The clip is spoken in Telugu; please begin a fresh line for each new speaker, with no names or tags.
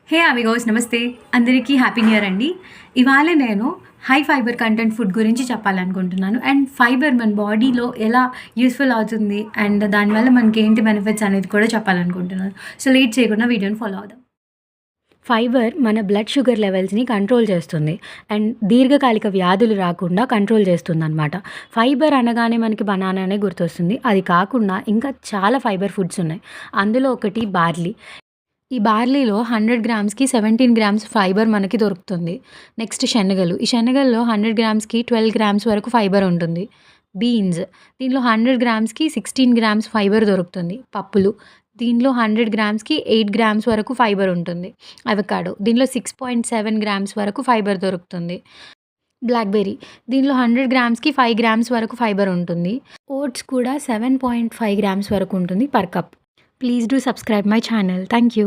హే అమిగోస్ నమస్తే అందరికీ హ్యాపీ న్యూ ఇయర్ అండి. ఇవాళ నేను హై ఫైబర్ కంటెంట్ ఫుడ్ గురించి చెప్పాలనుకుంటున్నాను. అండ్ ఫైబర్ మన బాడీలో ఎలా యూస్ఫుల్ అవుతుంది అండ్ దానివల్ల మనకి ఏంటి బెనిఫిట్స్ అనేది కూడా చెప్పాలనుకుంటున్నాను. సో లేట్ చేయకుండా వీడియోని ఫాలో అవుదాం. ఫైబర్ మన బ్లడ్ షుగర్ లెవెల్స్ని కంట్రోల్ చేస్తుంది అండ్ దీర్ఘకాలిక వ్యాధులు రాకుండా కంట్రోల్ చేస్తుందన్నమాట. ఫైబర్ అనగానే మనకి బనానానే గుర్తొస్తుంది. అది కాకుండా ఇంకా చాలా ఫైబర్ ఫుడ్స్ ఉన్నాయి. అందులో ఒకటి బార్లీ. ఈ బార్లీలో 100 గ్రామ్స్‌కి 17 గ్రామ్స్ ఫైబర్ మనకి దొరుకుతుంది. నెక్స్ట్ శనగలు. ఈ శనగల్లో 100 గ్రామ్స్‌కి 12 గ్రామ్స్ వరకు ఫైబర్ ఉంటుంది. బీన్స్ దీనిలో 100 గ్రామ్స్‌కి 16 గ్రామ్స్ ఫైబర్ దొరుకుతుంది. పప్పులు దీనిలో 100 గ్రామ్స్‌కి 8 గ్రామ్స్ వరకు ఫైబర్ ఉంటుంది. అవకాడో దీనిలో 6.7 గ్రామ్స్ వరకు ఫైబర్ దొరుకుతుంది. బ్లాక్‌బెర్రీ దీనిలో 100 గ్రామ్స్‌కి 5 గ్రామ్స్ వరకు ఫైబర్ ఉంటుంది. ఓట్స్ కూడా 7.5 గ్రామ్స్ వరకు ఉంటుంది per cup. Please do subscribe my channel. Thank you.